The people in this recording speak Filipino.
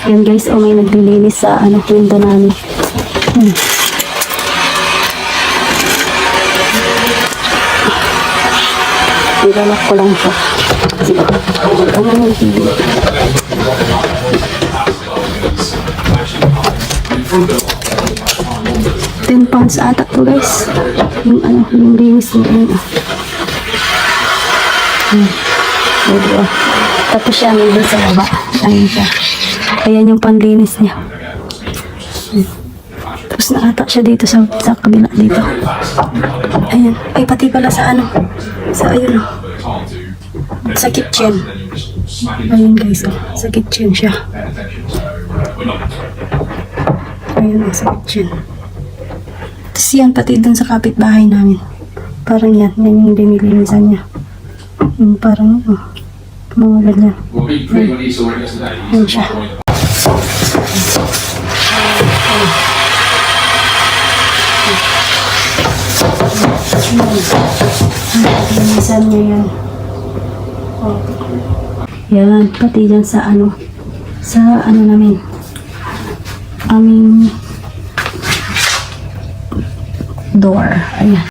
Yan guys, may naglilinis sa window namin. Ilalak ko lang siya. Sige. £10 ata to guys. Yung linis niya. Tapos siya may sa baba. Ayun siya. Ayan yung panlinis niya. Tapos naatak siya dito sa kabila dito. Ayan. Ay pati pala sa sa ayun sa kitchen. Ayun guys, sa kitchen siya. Ayun sa kitchen. Tapos yan pati dun sa kapitbahay namin. Parang yan yung dinilinisan niya. Yung parang mga ganyan. Ayun siya. Linisan niya yan. Yan, pati dyan sa namin. Aming door. Ayan.